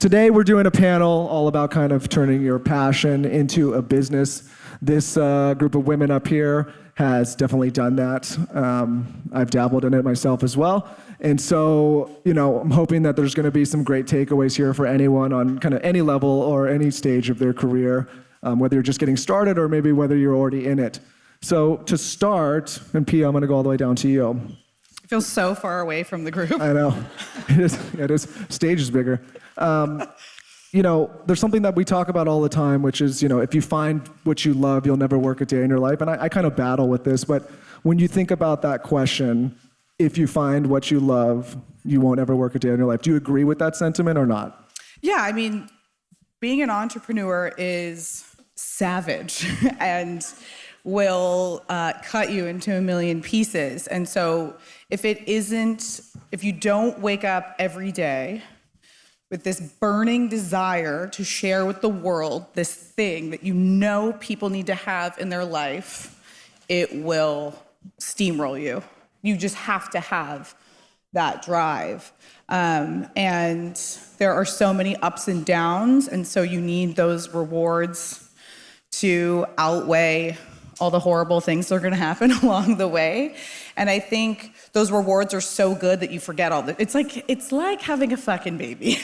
Today we're doing a panel all about kind of turning your passion into a business. This group of women up here has definitely done that. I've dabbled in it myself as well. And so, I'm hoping that there's going to be some great takeaways here for anyone on kind of any level or any stage of their career, whether you're just getting started or maybe whether you're already in it. So to start, and Pia, I'm going to go all the way down to you. I feel so far away from the group. I know. It is. Stage is bigger. There's something that we talk about all the time, which is, if you find what you love, you'll never work a day in your life. And I kind of battle with this, but when you think about that question, if you find what you love, you won't ever work a day in your life. Do you agree with that sentiment or not? Yeah, I mean, being an entrepreneur is savage and will cut you into a million pieces. And so if you don't wake up every day with this burning desire to share with the world this thing that people need to have in their life, it will steamroll you. You just have to have that drive. And there are so many ups and downs, and so you need those rewards to outweigh all the horrible things that are gonna happen along the way. And I think those rewards are so good that you forget all it's like having a fucking baby.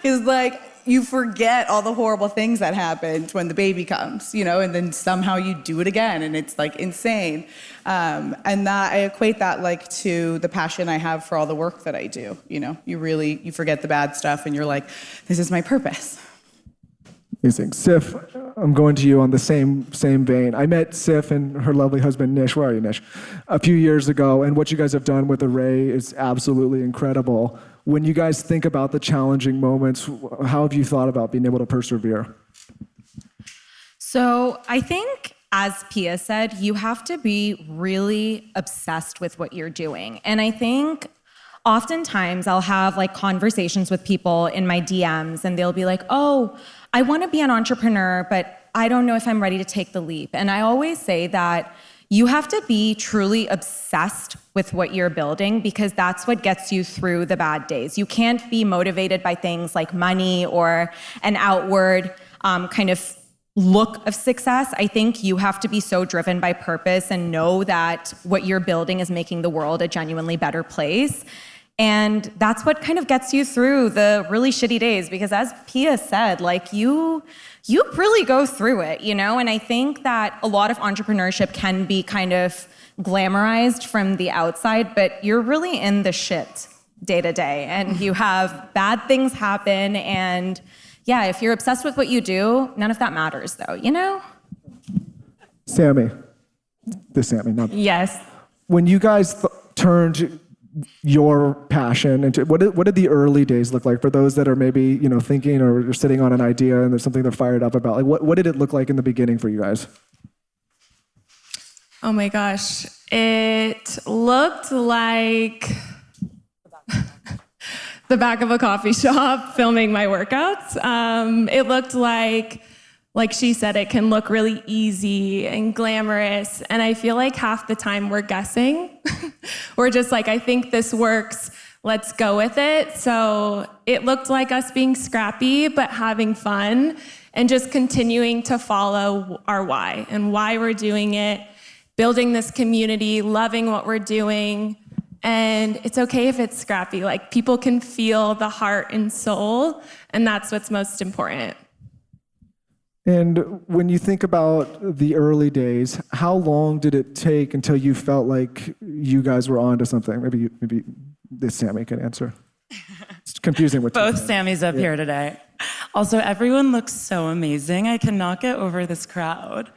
Because you forget all the horrible things that happened when the baby comes, and then somehow you do it again, and it's insane. And that I equate that to the passion I have for all the work that I do. You forget the bad stuff, and you're like, this is my purpose. Amazing. Sif, I'm going to you on the same vein. I met Sif and her lovely husband, Nish, where are you, Nish, a few years ago, and what you guys have done with Array is absolutely incredible. When you guys think about the challenging moments, how have you thought about being able to persevere? So I think, as Pia said, you have to be really obsessed with what you're doing. And I think oftentimes I'll have conversations with people in my DMs, and they'll be like, oh, I want to be an entrepreneur, but I don't know if I'm ready to take the leap. And I always say that you have to be truly obsessed with what you're building, because that's what gets you through the bad days. You can't be motivated by things like money or an outward kind of look of success. I think you have to be so driven by purpose and know that what you're building is making the world a genuinely better place. And that's what kind of gets you through the really shitty days, because as Pia said, you really go through it, And I think that a lot of entrepreneurship can be kind of glamorized from the outside, but you're really in the shit day to day, and you have bad things happen. And yeah, if you're obsessed with what you do, none of that matters though, Sammy, not Yes. When you guys turned your passion into, what did the early days look like for those that are maybe thinking or sitting on an idea and there's something they're fired up about? What did it look like in the beginning for you guys? Oh my gosh, it looked like the back of a coffee shop filming my workouts. It looked like she said, it can look really easy and glamorous. And I feel like half the time we're guessing. We're just I think this works, let's go with it. So it looked like us being scrappy, but having fun and just continuing to follow our why and why we're doing it, building this community, loving what we're doing. And it's okay if it's scrappy. People can feel the heart and soul, and that's what's most important. And when you think about the early days, how long did it take until you felt like you guys were onto something? Maybe this Sammy can answer. It's confusing with both Sammys up here today. Also, everyone looks so amazing. I cannot get over this crowd.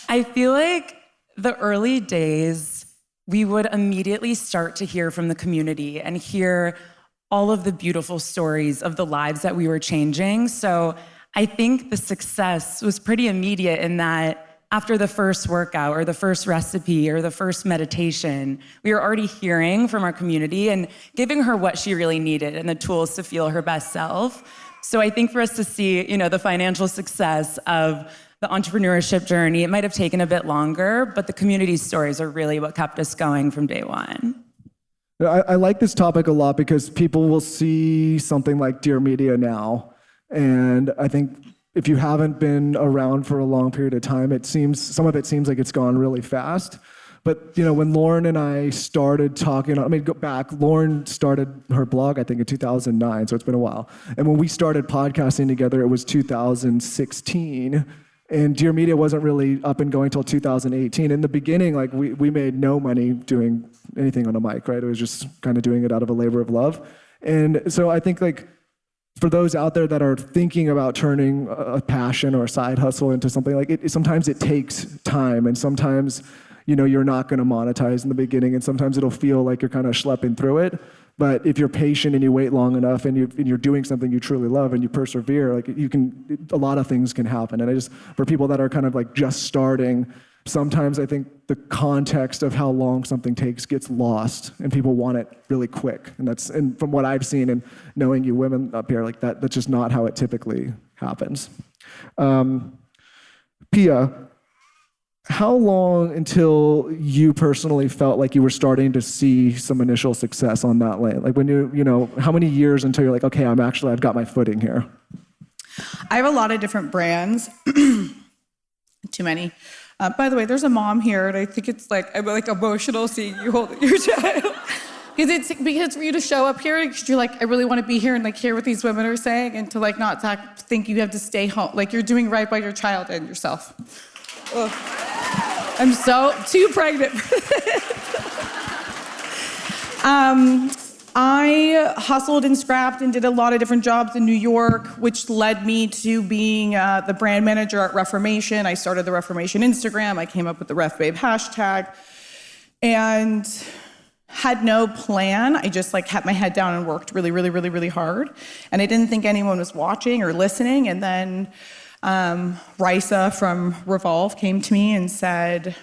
I feel like the early days, we would immediately start to hear from the community and hear all of the beautiful stories of the lives that we were changing. So I think the success was pretty immediate in that after the first workout or the first recipe or the first meditation, we were already hearing from our community and giving her what she really needed and the tools to feel her best self. So I think for us to see, the financial success of the entrepreneurship journey, it might have taken a bit longer, but the community stories are really what kept us going from day one. I like this topic a lot because people will see something like Dear Media now, and I think if you haven't been around for a long period of time, some of it seems like it's gone really fast. But when Lauren and I started talking, go back. Lauren started her blog, I think, in 2009, so it's been a while. And when we started podcasting together, it was 2016. And Dear Media wasn't really up and going until 2018. In the beginning, we made no money doing anything on a mic, right? It was just kind of doing it out of a labor of love. And so I think for those out there that are thinking about turning a passion or a side hustle into something, sometimes it takes time, and sometimes you're not going to monetize in the beginning, and sometimes it'll feel like you're kind of schlepping through it. But if you're patient and you wait long enough, and you're doing something you truly love and you persevere, a lot of things can happen. And for people that are kind of just starting, sometimes I think the context of how long something takes gets lost, and people want it really quick. And from what I've seen and knowing you women up here, that's just not how it typically happens. Pia, how long until you personally felt like you were starting to see some initial success on that lane? When how many years until you're like, okay, I've got my footing here? I have a lot of different brands. Too many. By the way, there's a mom here, and I think I'm emotional seeing you holding your child. Because for you to show up here, you're I really want to be here and hear what these women are saying, and to not think you have to stay home. You're doing right by your child and yourself. Ugh. I'm so too pregnant. I hustled and scrapped and did a lot of different jobs in New York, which led me to being the brand manager at Reformation. I started the Reformation Instagram. I came up with the RefBabe hashtag and had no plan. I just kept my head down and worked really, really, really, really hard. And I didn't think anyone was watching or listening. And then Risa from Revolve came to me and said,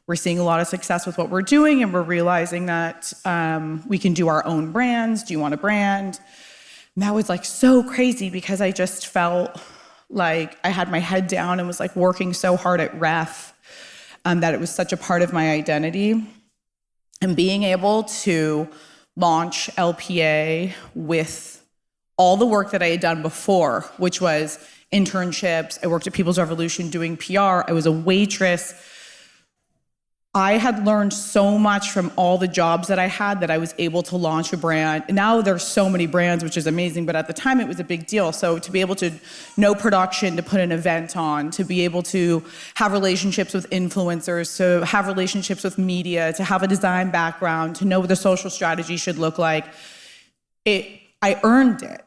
we're seeing a lot of success with what we're doing, and we're realizing that we can do our own brands. Do you want a brand? And that was so crazy, because I just felt like I had my head down and was working so hard at Ref that it was such a part of my identity. And being able to launch LPA with all the work that I had done before, which was internships. I worked at People's Revolution doing PR. I was a waitress. I had learned so much from all the jobs that I had that I was able to launch a brand. And now there's so many brands, which is amazing, but at the time it was a big deal. So to be able to know production, to put an event on, to be able to have relationships with influencers, to have relationships with media, to have a design background, to know what the social strategy should look like, I earned it.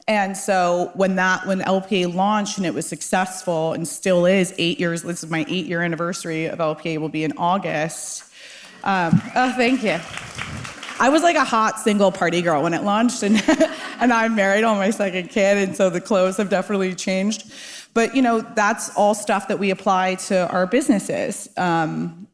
And so when LPA launched and it was successful and still is 8 years, this is my 8-year anniversary of LPA, will be in August. Oh, thank you. I was a hot single party girl when it launched, and and I'm married on my second kid, and so the clothes have definitely changed. But that's all stuff that we apply to our businesses. And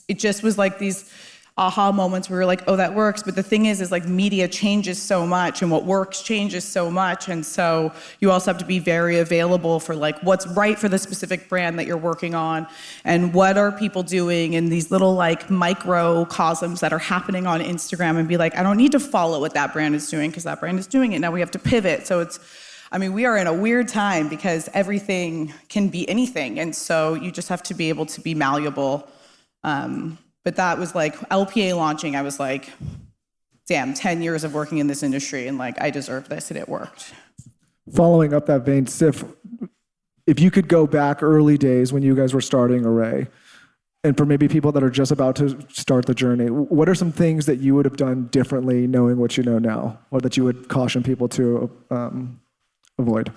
it just was these aha moments where we were oh, that works. But the thing is media changes so much, and what works changes so much. And so you also have to be very available for what's right for the specific brand that you're working on, and what are people doing in these little microcosms that are happening on Instagram, and be I don't need to follow what that brand is doing because that brand is doing it. Now we have to pivot. So we are in a weird time because everything can be anything. And so you just have to be able to be malleable. But that was LPA launching. I was damn, 10 years of working in this industry, and I deserve this, and it worked. Following up that vein, Sif, if you could go back early days when you guys were starting Array, and for maybe people that are just about to start the journey, what are some things that you would have done differently knowing what you know now, or that you would caution people to avoid?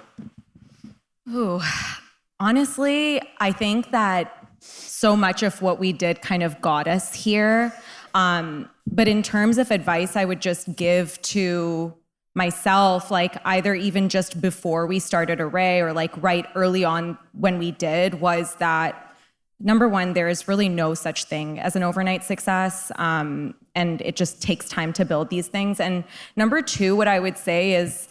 Ooh, honestly, I think that so much of what we did kind of got us here. But in terms of advice I would just give to myself, either even just before we started Array or right early on when we did, was that number one, there is really no such thing as an overnight success. And it just takes time to build these things. And number two, what I would say is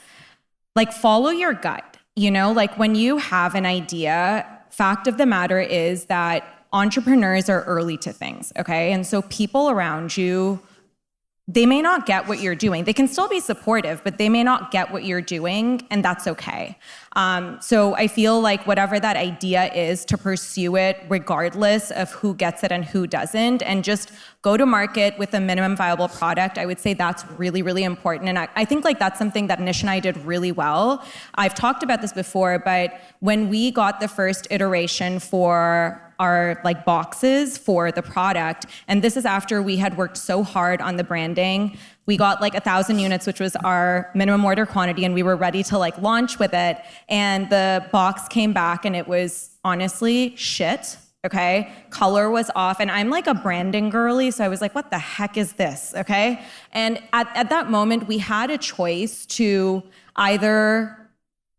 follow your gut. When you have an idea, fact of the matter is that entrepreneurs are early to things, okay? And so people around you they may not get what you're doing. They can still be supportive, but they may not get what you're doing, and that's okay. So I feel like whatever that idea is, to pursue it regardless of who gets it and who doesn't, and just go to market with a minimum viable product. I would say that's really, really important. And I think like that's something that Nish and I did really well. I've talked about this before, but when we got the first iteration for our like boxes for the product, and this is after we had worked so hard on the branding. We got like 1,000 units, which was our minimum order quantity, and we were ready to like launch with it. And the box came back and it was honestly shit. Okay, color was off, and I'm like a branding girly, so I was like, what the heck is this? Okay, and at that moment, we had a choice to either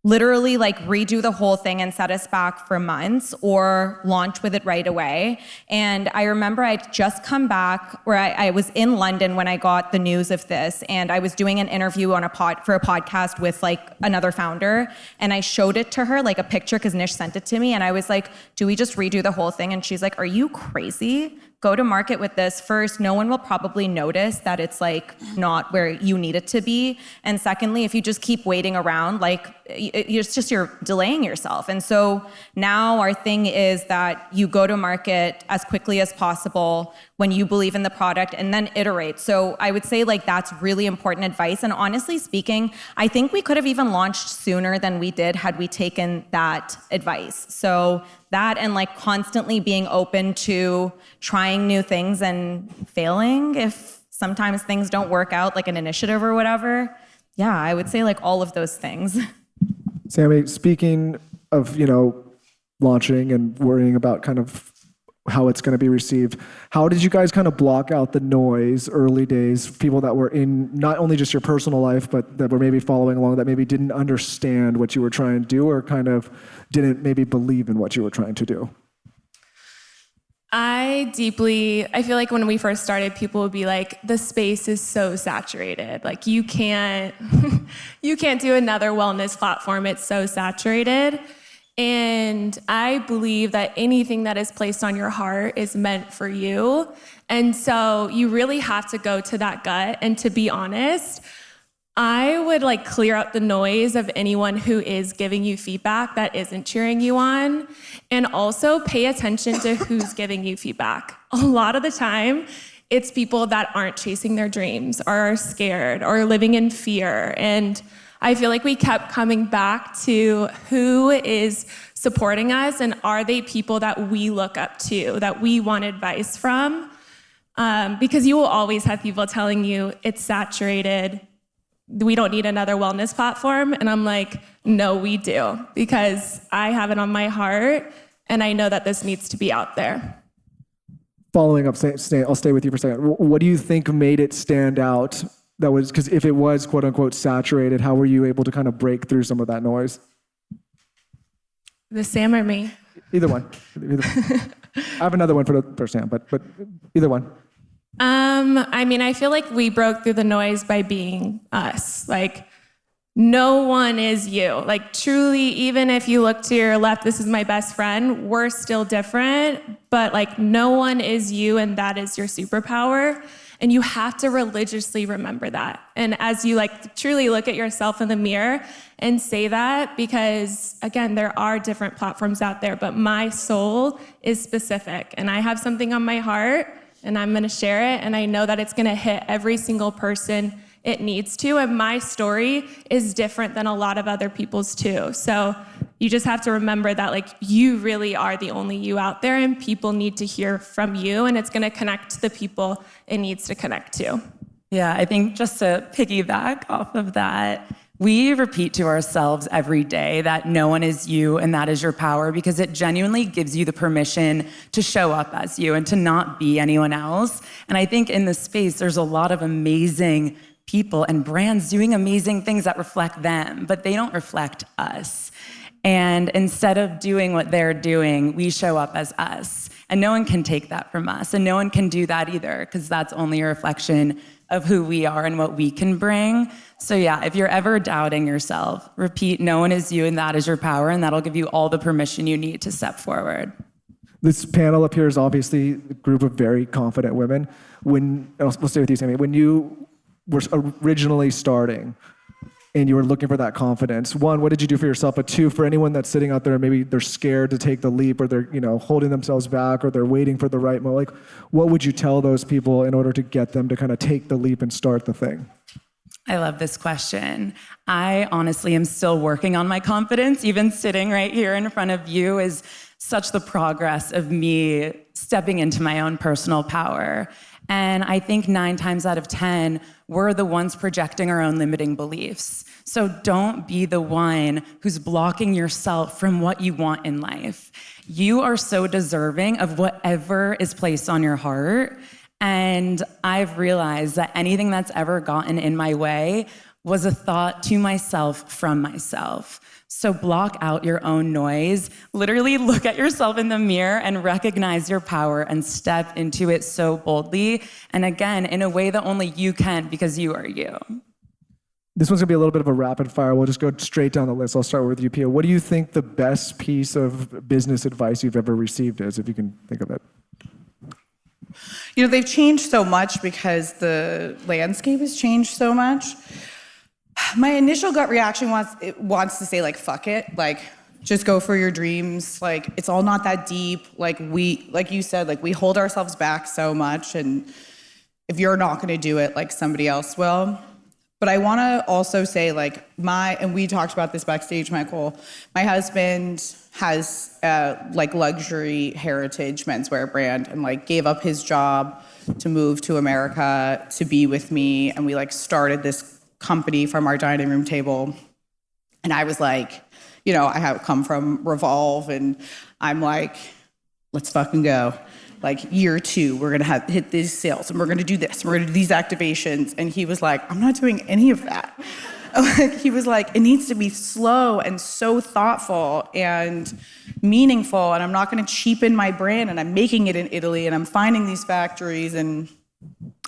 literally like redo the whole thing and set us back for months, or launch with it right away. And I remember I'd just come back, or I was in London when I got the news of this, and I was doing an interview on for a podcast with like another founder, and I showed it to her, like a picture, because Nish sent it to me, and I was like, do we just redo the whole thing? And she's like, are you crazy? Go to market with this first. No one will probably notice that it's like not where you need it to be. And secondly, if you just keep waiting around, like you're delaying yourself. And so now our thing is that you go to market as quickly as possible when you believe in the product, and then iterate. So I would say like that's really important advice. And honestly speaking, I think we could have even launched sooner than we did had we taken that advice. So that, and like constantly being open to trying new things and failing if sometimes things don't work out, like an initiative or whatever. Yeah, I would say like all of those things. Sammy, speaking of, launching and worrying about kind of how it's going to be received, how did you guys kind of block out the noise early days, people that were in not only just your personal life, but that were maybe following along, that maybe didn't understand what you were trying to do, or kind of didn't maybe believe in what you were trying to do? I feel like when we first started, people would be like, the space is so saturated. Like you can't do another wellness platform. It's so saturated. And I believe that anything that is placed on your heart is meant for you. And so you really have to go to that gut. And to be honest, I would like clear out the noise of anyone who is giving you feedback that isn't cheering you on. And also pay attention to who's giving you feedback. A lot of the time, it's people that aren't chasing their dreams, or are scared, or living in fear. And I feel like we kept coming back to who is supporting us, and are they people that we look up to, that we want advice from? Because you will always have people telling you it's saturated, we don't need another wellness platform. And I'm like, no, we do, because I have it on my heart and I know that this needs to be out there. Following up, I'll stay with you for a second. What do you think made it stand out? That was, because if it was quote unquote saturated, how were you able to kind of break through some of that noise? The Sam or me? Either one. I have another one for Sam, but either one. I feel like we broke through the noise by being us. Like, no one is you. Like, truly, even if you look to your left, this is my best friend, we're still different, but like, no one is you, and that is your superpower. And you have to religiously remember that. And as you like truly look at yourself in the mirror and say that, because again, there are different platforms out there, but my soul is specific, and I have something on my heart, and I'm gonna share it, and I know that it's gonna hit every single person it needs to, and my story is different than a lot of other people's too. So you just have to remember that like you really are the only you out there, and people need to hear from you, and it's gonna connect to the people it needs to connect to. Yeah, I think just to piggyback off of that, we repeat to ourselves every day that no one is you and that is your power, because it genuinely gives you the permission to show up as you and to not be anyone else. And I think in this space, there's a lot of amazing people and brands doing amazing things that reflect them, but they don't reflect us. And instead of doing what they're doing, we show up as us. And no one can take that from us. And no one can do that either, because that's only a reflection of who we are and what we can bring. So yeah, if you're ever doubting yourself, repeat, no one is you and that is your power, and that'll give you all the permission you need to step forward. This panel up here is obviously a group of very confident women. We'll stay with you, Sammy. When you were originally starting and you were looking for that confidence, one, what did you do for yourself? But two, for anyone that's sitting out there, maybe they're scared to take the leap or they're, holding themselves back or they're waiting for the right moment, like, what would you tell those people in order to get them to kind of take the leap and start the thing? I love this question. I honestly am still working on my confidence. Even sitting right here in front of you is such the progress of me stepping into my own personal power. And I think 9 times out of 10, we're the ones projecting our own limiting beliefs. So don't be the one who's blocking yourself from what you want in life. You are so deserving of whatever is placed on your heart. And I've realized that anything that's ever gotten in my way was a thought to myself from myself. So block out your own noise. Literally look at yourself in the mirror and recognize your power and step into it so boldly. And again, in a way that only you can because you are you. This one's gonna be a little bit of a rapid fire. We'll just go straight down the list. I'll start with you, Pia. What do you think the best piece of business advice you've ever received is, if you can think of it? They've changed so much because the landscape has changed so much. My initial gut reaction wants to say, like, fuck it. Like, just go for your dreams. Like, it's all not that deep. Like you said, like, we hold ourselves back so much. And if you're not going to do it, like, somebody else will. But I want to also say, like, and we talked about this backstage, Michael, my husband has like luxury heritage menswear brand and like gave up his job to move to America to be with me. And we like started this company from our dining room table. And I was like, I have come from Revolve and I'm like, let's fucking go. Like year 2, we're gonna hit these sales and we're gonna do this, we're gonna do these activations. And he was like, I'm not doing any of that. Like, he was like, it needs to be slow and so thoughtful and meaningful. And I'm not gonna cheapen my brand and I'm making it in Italy and I'm finding these factories. And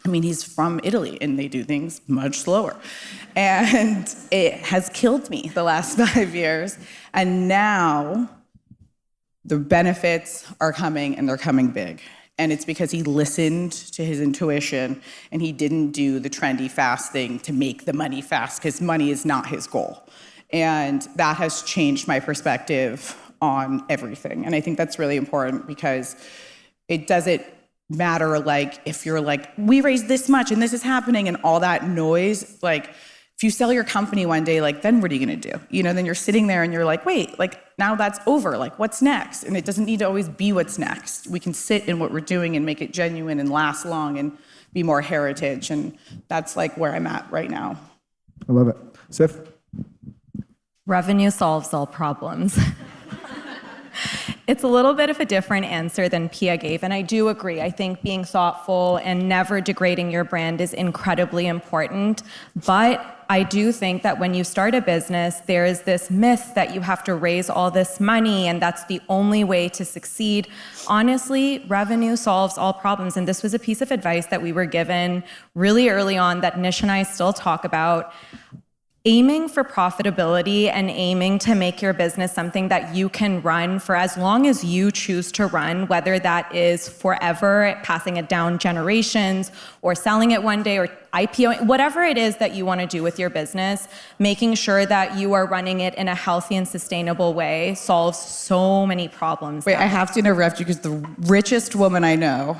I mean, he's from Italy and they do things much slower. And it has killed me the last 5 years. And now the benefits are coming and they're coming big. And it's because he listened to his intuition and he didn't do the trendy fast thing to make the money fast because money is not his goal. And that has changed my perspective on everything. And I think that's really important because it doesn't matter like if you're like, we raised this much and this is happening and all that noise, like if you sell your company one day, like then what are you gonna do? Then you're sitting there and you're like, wait, like now that's over, like what's next? And it doesn't need to always be what's next. We can sit in what we're doing and make it genuine and last long and be more heritage. And that's like where I'm at right now. I love it. Sif? Revenue solves all problems. It's a little bit of a different answer than Pia gave, and I do agree. I think being thoughtful and never degrading your brand is incredibly important, but I do think that when you start a business, there is this myth that you have to raise all this money and that's the only way to succeed. Honestly, revenue solves all problems, and this was a piece of advice that we were given really early on that Nish and I still talk about. Aiming for profitability and aiming to make your business something that you can run for as long as you choose to run, whether that is forever, passing it down generations, or selling it one day, or IPO, whatever it is that you want to do with your business, making sure that you are running it in a healthy and sustainable way solves so many problems. Wait, I have to interrupt you because the richest woman I know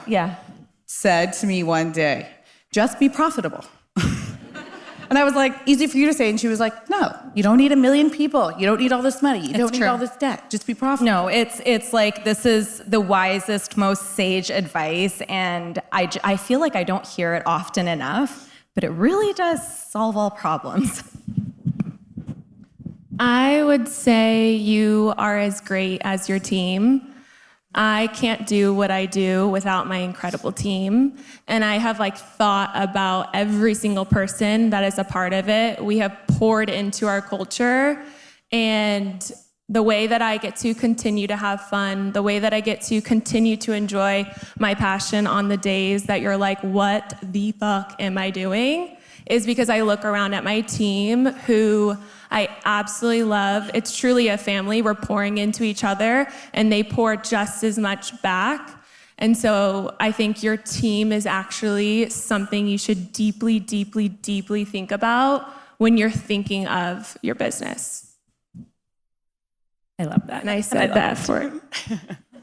said to me one day, just be profitable. And I was like, easy for you to say. And she was like, no, you don't need 1 million people. You don't need all this money. You don't need all this debt. Just be profitable. No, it's like this is the wisest, most sage advice. And I feel like I don't hear it often enough, but it really does solve all problems. I would say you are as great as your team. I can't do what I do without my incredible team. And I have thought about every single person that is a part of it. We have poured into our culture, and the way that I get to continue to have fun, the way that I get to continue to enjoy my passion on the days that you're like, what the fuck am I doing? Is because I look around at my team who I absolutely love. It's truly a family. We're pouring into each other and they pour just as much back. And so I think your team is actually something you should deeply, deeply, deeply think about when you're thinking of your business. I love that. And I said that for,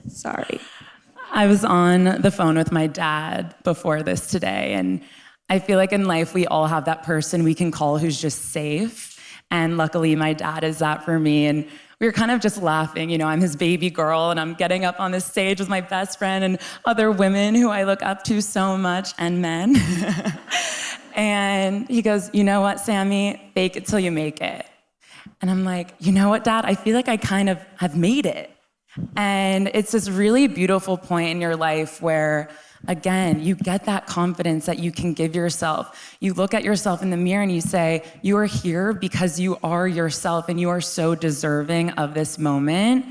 sorry. I was on the phone with my dad before this today, and I feel like in life we all have that person we can call who's just safe. And luckily my dad is that for me. And we were kind of just laughing, you know, I'm his baby girl and I'm getting up on this stage with my best friend and other women who I look up to so much, and men. And he goes, you know what, Sammy, fake it till you make it. And I'm like, you know what, Dad, I feel like I kind of have made it. And it's this really beautiful point in your life where, again, you get that confidence that you can give yourself. You look at yourself in the mirror and you say, you are here because you are yourself and you are so deserving of this moment.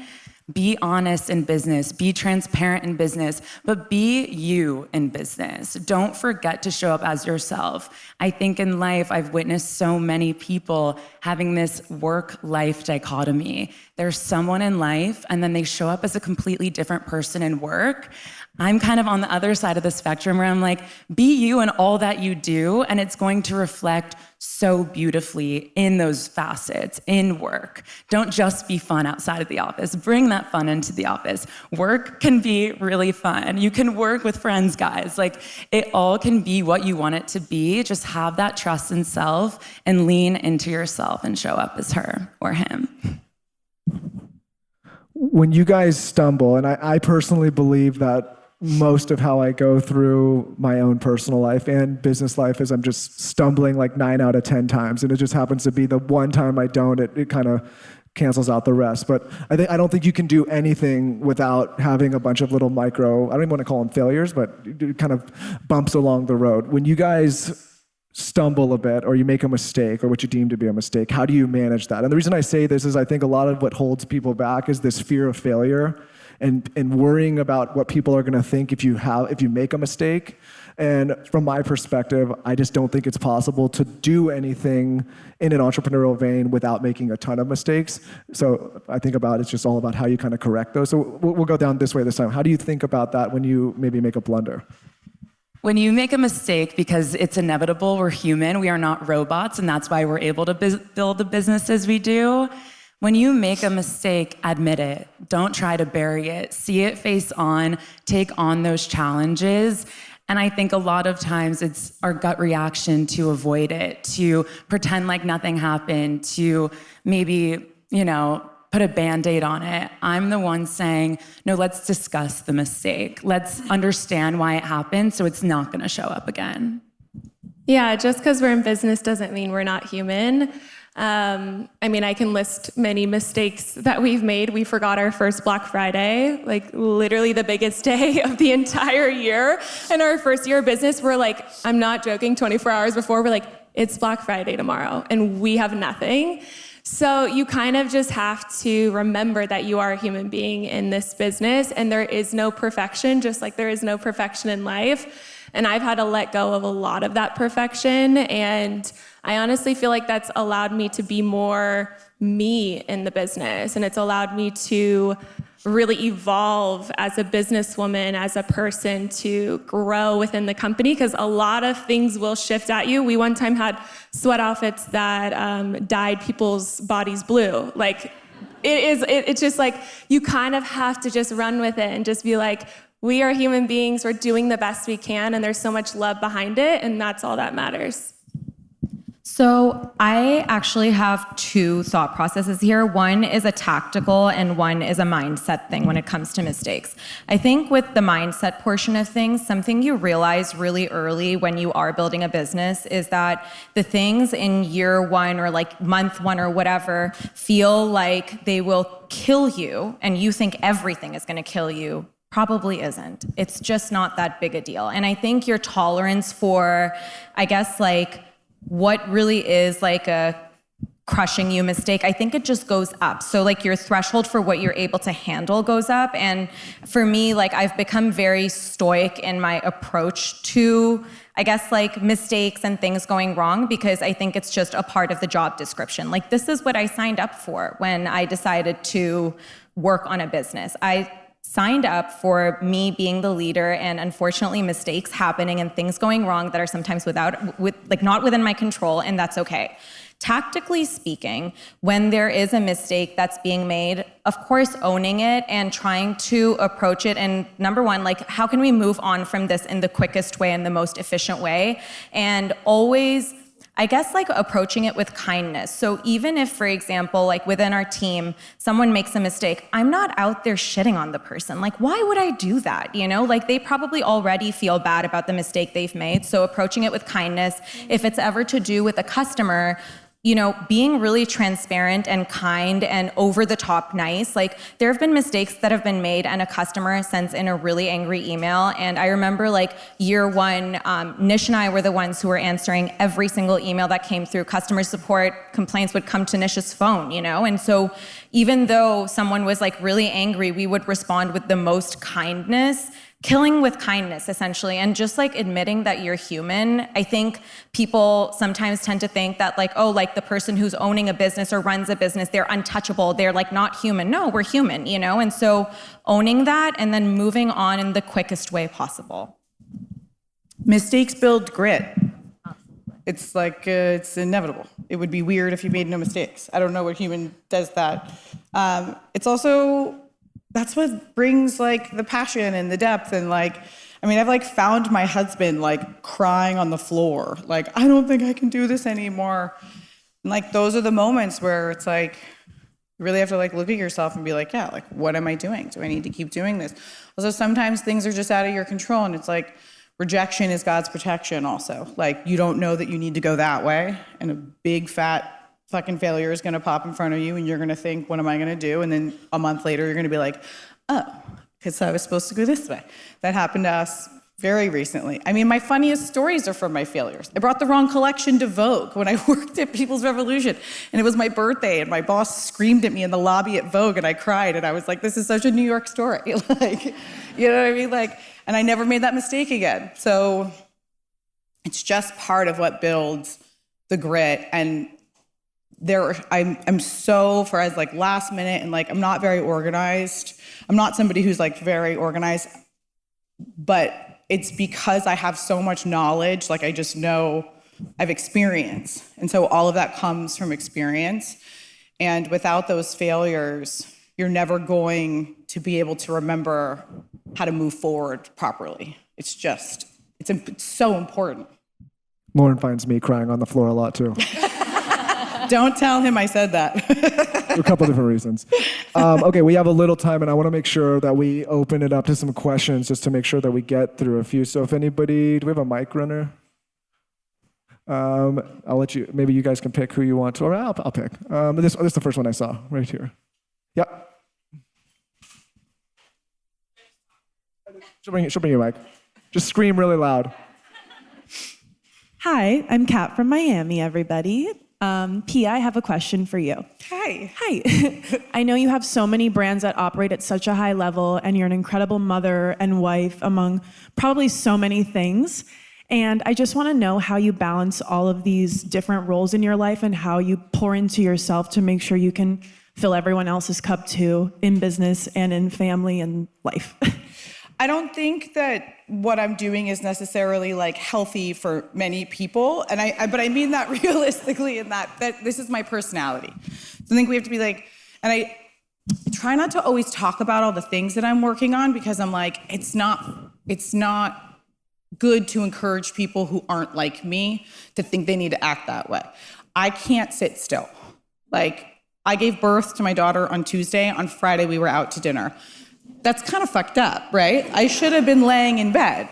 Be honest in business, be transparent in business, but be you in business. Don't forget to show up as yourself. I think in life, I've witnessed so many people having this work-life dichotomy. There's someone in life, and then they show up as a completely different person in work. I'm kind of on the other side of the spectrum where I'm like, be you in all that you do, and it's going to reflect so beautifully in those facets, in work. Don't just be fun outside of the office. Bring that fun into the office. Work can be really fun. You can work with friends, guys. Like, it all can be what you want it to be. Just have that trust in self and lean into yourself and show up as her or him. When you guys stumble, and I personally believe that most of how I go through my own personal life and business life is I'm just stumbling like 9 out of 10 times. And it just happens to be the one time I don't, it kind of cancels out the rest. But I don't think you can do anything without having a bunch of little micro, I don't even want to call them failures, but kind of bumps along the road. When you guys stumble a bit or you make a mistake or what you deem to be a mistake, how do you manage that? And the reason I say this is I think a lot of what holds people back is this fear of failure and worrying about what people are going to think if you make a mistake. And from my perspective, I just don't think it's possible to do anything in an entrepreneurial vein without making a ton of mistakes. So I think it's just all about how you kind of correct those. So we'll go down this way this time. How do you think about that when you maybe make a blunder? When you make a mistake, because it's inevitable, we're human, we are not robots, and that's why we're able to build the businesses we do. When you make a mistake, admit it. Don't try to bury it. See it face on, take on those challenges. And I think a lot of times it's our gut reaction to avoid it, to pretend like nothing happened, to maybe, put a Band-Aid on it. I'm the one saying, no, let's discuss the mistake. Let's understand why it happened so it's not gonna show up again. Yeah, just because we're in business doesn't mean we're not human. I can list many mistakes that we've made. We forgot our first Black Friday, like literally the biggest day of the entire year. In our first year of business, we're like, I'm not joking, 24 hours before, we're like, it's Black Friday tomorrow, and we have nothing. So you kind of just have to remember that you are a human being in this business, and there is no perfection, just like there is no perfection in life. And I've had to let go of a lot of that perfection, and I honestly feel like that's allowed me to be more me in the business, and it's allowed me to really evolve as a businesswoman, as a person, to grow within the company, because a lot of things will shift at you. We one time had sweat outfits that dyed people's bodies blue. Like, it's just like, you kind of have to just run with it and just be like, we are human beings, we're doing the best we can, and there's so much love behind it, and that's all that matters. So I actually have two thought processes here. One is a tactical and one is a mindset thing when it comes to mistakes. I think with the mindset portion of things, something you realize really early when you are building a business is that the things in year one or like month one or whatever feel like they will kill you and you think everything is going to kill you. Probably isn't. It's just not that big a deal. And I think your tolerance for, what really is like a crushing you mistake, I think it just goes up. So like your threshold for what you're able to handle goes up. And for me, I've become very stoic in my approach to, mistakes and things going wrong, because I think it's just a part of the job description. This is what I signed up for when I decided to work on a business. I signed up for me being the leader and unfortunately mistakes happening and things going wrong that are sometimes not within my control, and that's okay. Tactically speaking, when there is a mistake that's being made, of course, owning it and trying to approach it. And number one, like, how can we move on from this in the quickest way and the most efficient way? And always, I guess, like, approaching it with kindness. So even if, for example, like within our team, someone makes a mistake, I'm not out there shitting on the person. Like, why would I do that? You know, like, they probably already feel bad about the mistake they've made. So approaching it with kindness. If it's ever to do with a customer, you know, being really transparent and kind and over the top nice. Like, there have been mistakes that have been made and a customer sends in a really angry email. And I remember, like, year one, Nish and I were the ones who were answering every single email that came through. Customer support complaints would come to Nish's phone, you know? And so even though someone was like really angry, we would respond with the most kindness, killing with kindness, essentially, and just like admitting that you're human. I think people sometimes tend to think that, like, oh, like the person who's owning a business or runs a business, they're untouchable, they're like not human. No, we're human, you know? And so owning that and then moving on in the quickest way possible. Mistakes build grit. It's like, it's inevitable. It would be weird if you made no mistakes. I don't know what human does that. It's also, that's what brings like the passion and the depth and like, I mean, I've like found my husband like crying on the floor. Like, I don't think I can do this anymore. And like, those are the moments where it's like, you really have to like look at yourself and be like, yeah, like, what am I doing? Do I need to keep doing this? Also, sometimes things are just out of your control and it's like, rejection is God's protection also. Like, you don't know that you need to go that way and a big fat fucking failure is gonna pop in front of you and you're gonna think, what am I gonna do? And then a month later, you're gonna be like, oh, because I was supposed to go this way. That happened to us very recently. I mean, my funniest stories are from my failures. I brought the wrong collection to Vogue when I worked at People's Revolution and it was my birthday and my boss screamed at me in the lobby at Vogue and I cried and I was like, this is such a New York story. Like, you know what I mean? Like, and I never made that mistake again. So it's just part of what builds the grit. And I'm so, for as like last minute and like, I'm not very organized. I'm not somebody who's like very organized, but it's because I have so much knowledge. Like, I just know I've experienced. And so all of that comes from experience. And without those failures, you're never going to be able to remember how to move forward properly. It's just, it's so important. Lauren finds me crying on the floor a lot too. Don't tell him I said that. A couple different reasons. Okay, we have a little time and I want to make sure that we open it up to some questions just to make sure that we get through a few. So if anybody, do we have a mic runner? I'll let you, maybe you guys can pick who you want to, or I'll pick. This is the first one I saw right here. Yep. She'll bring you a mic. Just scream really loud. Hi, I'm Kat from Miami, everybody. Pia, I have a question for you. Hi. Hi. I know you have so many brands that operate at such a high level, and you're an incredible mother and wife among probably so many things. And I just want to know how you balance all of these different roles in your life and how you pour into yourself to make sure you can fill everyone else's cup too, in business and in family and life. I don't think that what I'm doing is necessarily like healthy for many people, and but I mean that realistically in that this is my personality. So I think we have to be like, and I try not to always talk about all the things that I'm working on because I'm like, it's not good to encourage people who aren't like me to think they need to act that way. I can't sit still. Like, I gave birth to my daughter on Tuesday. On Friday, we were out to dinner. That's kind of fucked up, right? I should have been laying in bed,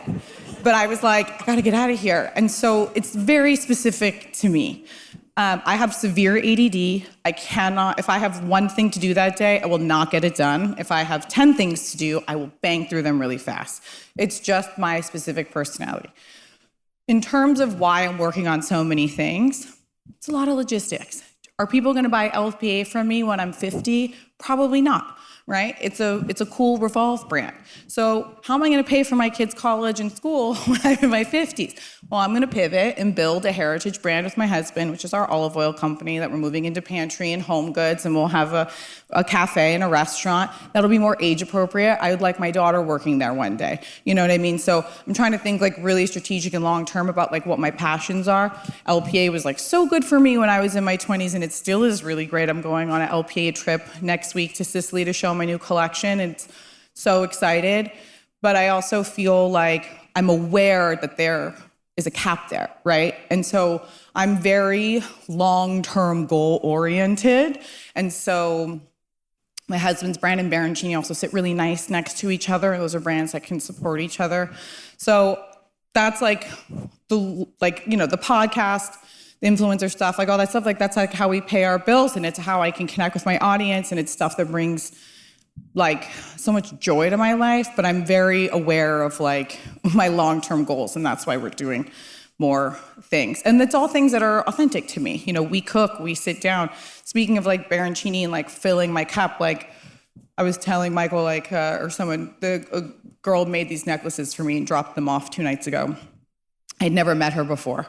but I was like, I gotta get out of here. And so it's very specific to me. I have severe ADD. I cannot, if I have one thing to do that day, I will not get it done. If I have 10 things to do, I will bang through them really fast. It's just my specific personality. In terms of why I'm working on so many things, it's a lot of logistics. Are people gonna buy LFPA from me when I'm 50? Probably not, right? It's a cool Revolve brand. So how am I gonna pay for my kids' college and school when I'm in my 50s? Well, I'm gonna pivot and build a heritage brand with my husband, which is our olive oil company that we're moving into pantry and home goods, and we'll have a cafe and a restaurant that'll be more age appropriate. I would like my daughter working there one day. You know what I mean? So I'm trying to think like really strategic and long term about like what my passions are. LPA was like so good for me when I was in my 20s, and it still is really great. I'm going on an LPA trip next week to Sicily to show my new collection, and so excited. But I also feel like I'm aware that there is a cap there, right? And so I'm very long-term goal-oriented. And so my husband's brand and Baroncini also sit really nice next to each other. Those are brands that can support each other. So that's like the podcast, the influencer stuff, like all that stuff, like that's like how we pay our bills, and it's how I can connect with my audience, and it's stuff that brings like so much joy to my life. But I'm very aware of like my long-term goals, and that's why we're doing more things. And it's all things that are authentic to me. You know, we cook, we sit down. Speaking of like Baroncini and like filling my cup, like I was telling Michael, like, or someone, a girl made these necklaces for me and dropped them off 2 nights ago. I'd never met her before.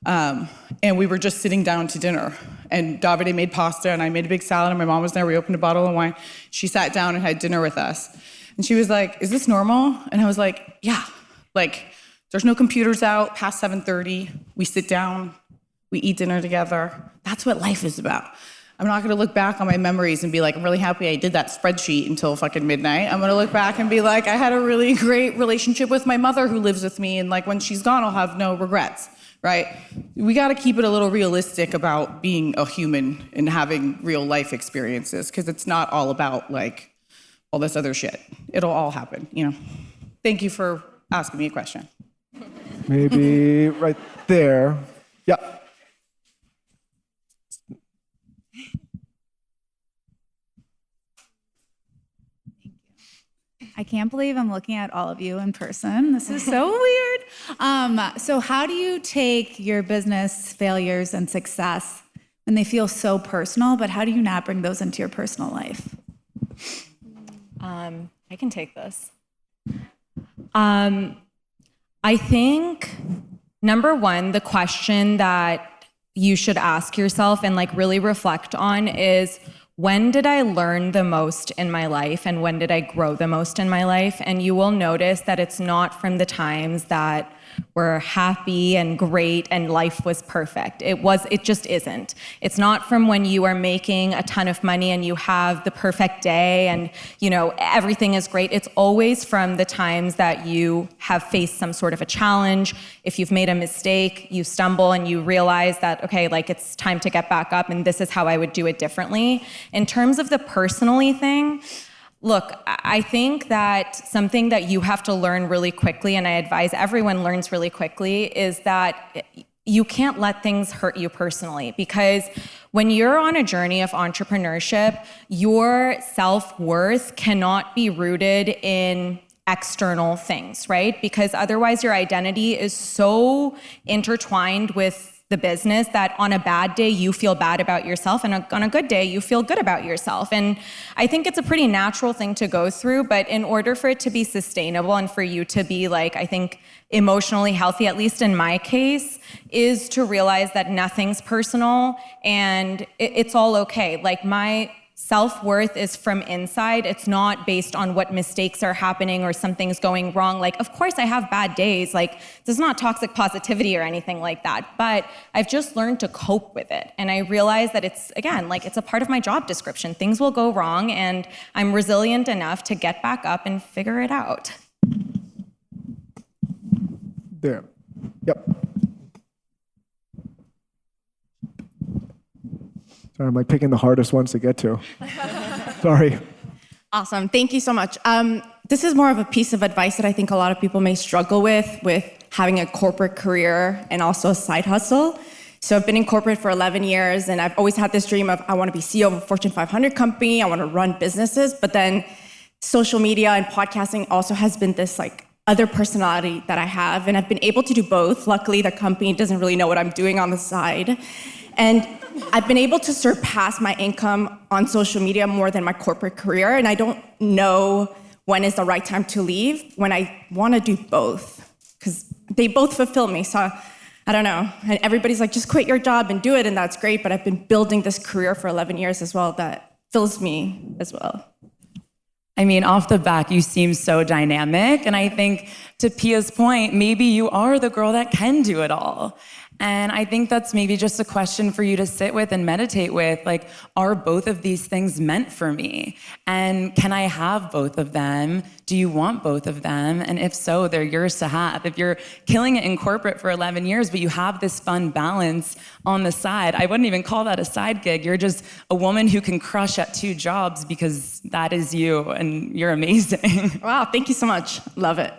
And we were just sitting down to dinner, and Davide made pasta, and I made a big salad, and my mom was there. We opened a bottle of wine. She sat down and had dinner with us. And she was like, "Is this normal?" And I was like, "Yeah." Like, there's no computers out past 7:30. We sit down, we eat dinner together. That's what life is about. I'm not gonna look back on my memories and be like, I'm really happy I did that spreadsheet until fucking midnight. I'm gonna look back and be like, I had a really great relationship with my mother who lives with me, and like when she's gone, I'll have no regrets, right? We gotta keep it a little realistic about being a human and having real life experiences, because it's not all about like all this other shit. It'll all happen, you know? Thank you for asking me a question. Maybe right there. Yeah. I can't believe I'm looking at all of you in person. This is so weird. So how do you take your business failures and success when they feel so personal, but how do you not bring those into your personal life? I can take this. I think, number one, the question that you should ask yourself and like really reflect on is, when did I learn the most in my life, and when did I grow the most in my life? And you will notice that it's not from the times that were happy and great and life was perfect. It just isn't. It's not from when you are making a ton of money and you have the perfect day and, you know, everything is great. It's always from the times that you have faced some sort of a challenge. If you've made a mistake, you stumble and you realize that, okay, like it's time to get back up and this is how I would do it differently. In terms of the personally thing, look, I think that something that you have to learn really quickly, and I advise everyone learns really quickly, is that you can't let things hurt you personally, because when you're on a journey of entrepreneurship, your self-worth cannot be rooted in external things, right? Because otherwise your identity is so intertwined with the business that on a bad day you feel bad about yourself, and on a good day you feel good about yourself. And I think it's a pretty natural thing to go through, but in order for it to be sustainable and for you to be like, I think, emotionally healthy, at least in my case, is to realize that nothing's personal and it's all okay. Like, my self-worth is from inside. It's not based on what mistakes are happening or something's going wrong. Like, of course I have bad days. Like, this is not toxic positivity or anything like that, but I've just learned to cope with it. And I realize that it's, again, like, it's a part of my job description. Things will go wrong and I'm resilient enough to get back up and figure it out. There. Yep. Sorry, I'm like picking the hardest ones to get to. Sorry. Awesome. Thank you so much. This is more of a piece of advice that I think a lot of people may struggle with having a corporate career and also a side hustle. So I've been in corporate for 11 years, and I've always had this dream of, I want to be CEO of a Fortune 500 company. I want to run businesses. But then social media and podcasting also has been this like other personality that I have, and I've been able to do both. Luckily, the company doesn't really know what I'm doing on the side. And I've been able to surpass my income on social media more than my corporate career, and I don't know when is the right time to leave, when I want to do both, because they both fulfill me. So I don't know. And everybody's like, just quit your job and do it, and that's great, but I've been building this career for 11 years as well that fills me as well. I mean, off the back, you seem so dynamic. And I think to Pia's point, maybe you are the girl that can do it all. And I think that's maybe just a question for you to sit with and meditate with. Like, are both of these things meant for me? And can I have both of them? Do you want both of them? And if so, they're yours to have. If you're killing it in corporate for 11 years, but you have this fun balance on the side, I wouldn't even call that a side gig. You're just a woman who can crush at 2 jobs because that is you and you're amazing. Wow, thank you so much. Love it.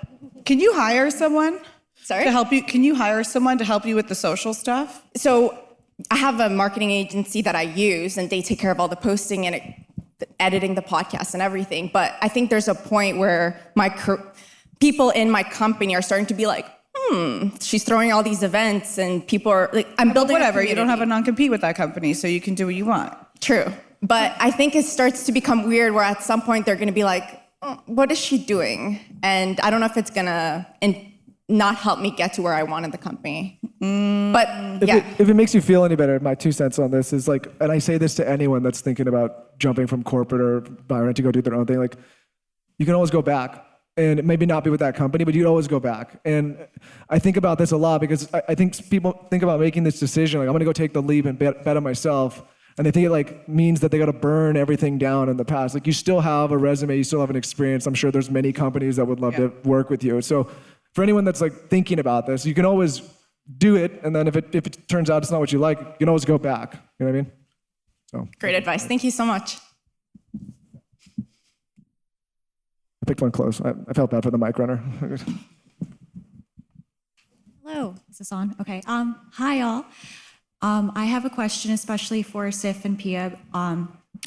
Can you hire someone? Sorry? To help you? Can you hire someone to help you with the social stuff? So I have a marketing agency that I use, and they take care of all the posting and editing the podcast and everything. But I think there's a point where people in my company are starting to be like, she's throwing all these events, and people are like, I'm building Whatever, a you don't have a community. non-compete with that company, so you can do what you want. True. But I think it starts to become weird where at some point they're going to be like, what is she doing? And I don't know if it's going to not help me get to where I want in the company. But yeah. If it makes you feel any better, my 2 cents on this is like, and I say this to anyone that's thinking about jumping from corporate or Byron to go do their own thing, like, you can always go back. And it maybe not be with that company, but you'd always go back. And I think about this a lot because I think people think about making this decision, like, I'm gonna go take the leap and bet on myself. And they think it like means that they gotta burn everything down in the past. Like, you still have a resume, you still have an experience. I'm sure there's many companies that would love to work with you. So for anyone that's like thinking about this, you can always do it. And then if it turns out it's not what you like, you can always go back. You know what I mean? So Great advice. Thank you so much. I picked one close. I felt bad for the mic runner. Hello, is this on? Okay. Hi, all. I have a question, especially for Sif and Pia.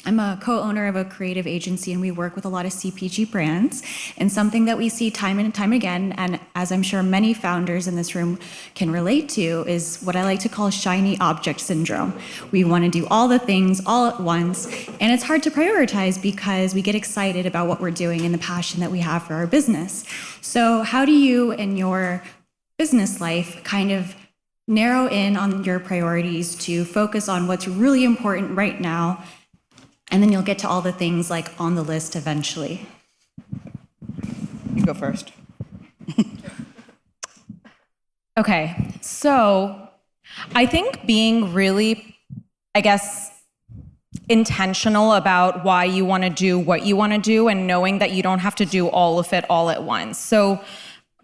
I'm a co-owner of a creative agency, and we work with a lot of CPG brands. And something that we see time and time again, and as I'm sure many founders in this room can relate to, is what I like to call shiny object syndrome. We want to do all the things all at once, and it's hard to prioritize because we get excited about what we're doing and the passion that we have for our business. So how do you, in your business life, kind of narrow in on your priorities to focus on what's really important right now, and then you'll get to all the things like on the list eventually? You go first. Okay, so I think being really, I guess, intentional about why you want to do what you want to do and knowing that you don't have to do all of it all at once. So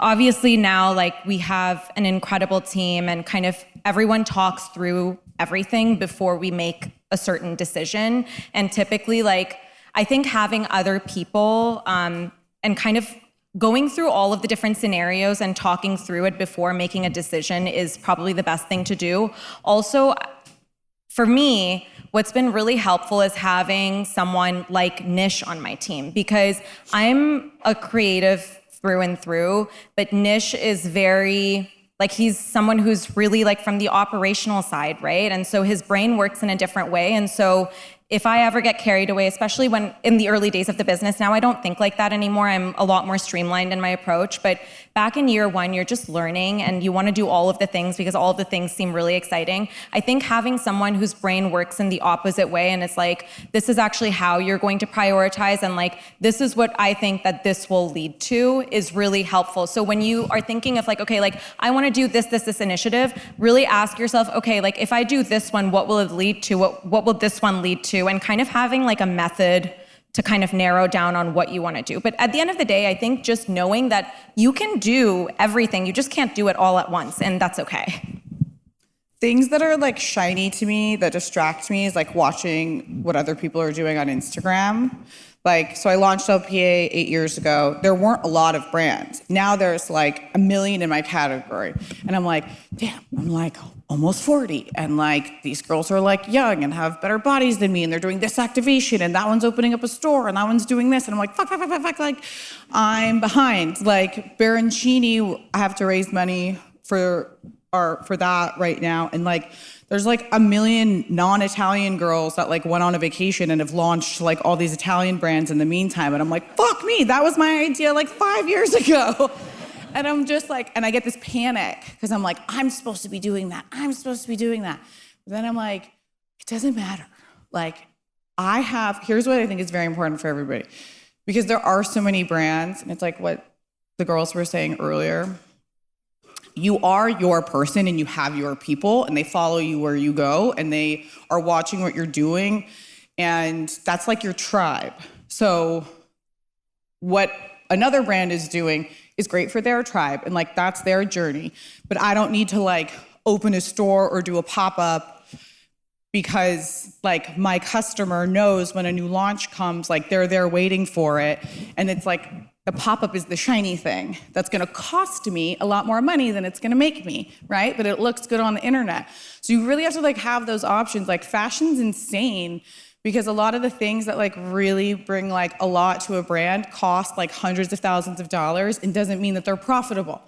obviously now, like, we have an incredible team and kind of everyone talks through everything before we make a certain decision. And typically, like, I think having other people and kind of going through all of the different scenarios and talking through it before making a decision is probably the best thing to do. Also, for me, what's been really helpful is having someone like Nish on my team, because I'm a creative through and through, but Nish is very, like, he's someone who's really like from the operational side, right? And so his brain works in a different way. And so if I ever get carried away, especially when in the early days of the business, now I don't think like that anymore. I'm a lot more streamlined in my approach. But back in year one, you're just learning and you want to do all of the things because all of the things seem really exciting. I think having someone whose brain works in the opposite way, and it's like, this is actually how you're going to prioritize, and like, this is what I think that this will lead to, is really helpful. So when you are thinking of like, okay, like, I want to do this initiative, really ask yourself, okay, like, if I do this one, what will it lead to? What will this one lead to? And kind of having like a method to kind of narrow down on what you want to do. But at the end of the day, I think just knowing that you can do everything, you just can't do it all at once, and that's okay. Things that are like shiny to me that distract me is like watching what other people are doing on Instagram. Like, so I launched LPA 8 years ago. There weren't a lot of brands. Now there's like 1 million in my category. And I'm like, damn, I'm like almost 40. And like, these girls are like young and have better bodies than me. And they're doing this activation. And that one's opening up a store. And that one's doing this. And I'm like, fuck. Like, I'm behind. Like, Baroncini, I have to raise money for are for that right now. And like, there's like a million non-Italian girls that like went on a vacation and have launched like all these Italian brands in the meantime. And I'm like, fuck me, that was my idea like 5 years ago. And I'm just like, and I get this panic because I'm like, I'm supposed to be doing that. I'm supposed to be doing that. But then I'm like, it doesn't matter. Like, here's what I think is very important for everybody. Because there are so many brands, and it's like what the girls were saying earlier. You are your person and you have your people and they follow you where you go and they are watching what you're doing. And that's like your tribe. So what another brand is doing is great for their tribe and like that's their journey. But I don't need to like open a store or do a pop-up because like my customer knows when a new launch comes, like they're there waiting for it. And it's like, the pop-up is the shiny thing that's gonna cost me a lot more money than it's gonna make me, right? But it looks good on the internet. So you really have to like have those options. Like fashion's insane because a lot of the things that like really bring like a lot to a brand cost like hundreds of thousands of dollars and doesn't mean that they're profitable.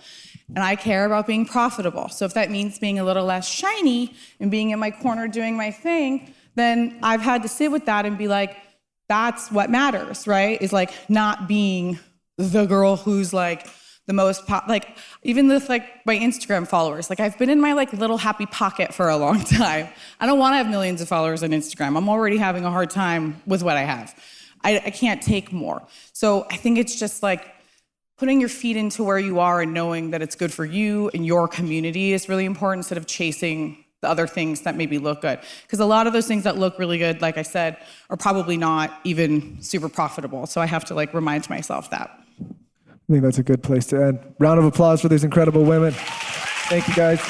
And I care about being profitable. So if that means being a little less shiny and being in my corner doing my thing, then I've had to sit with that and be like, that's what matters, right? Is like not being the girl who's like the most like even with like my Instagram followers, like I've been in my like little happy pocket for a long time. I don't want to have millions of followers on Instagram. I'm already having a hard time with what I have. I can't take more. So I think it's just like putting your feet into where you are and knowing that it's good for you and your community is really important instead of chasing the other things that maybe look good. Because a lot of those things that look really good, like I said, are probably not even super profitable. So I have to like remind myself that. I think that's a good place to end. Round of applause for these incredible women. Thank you, guys.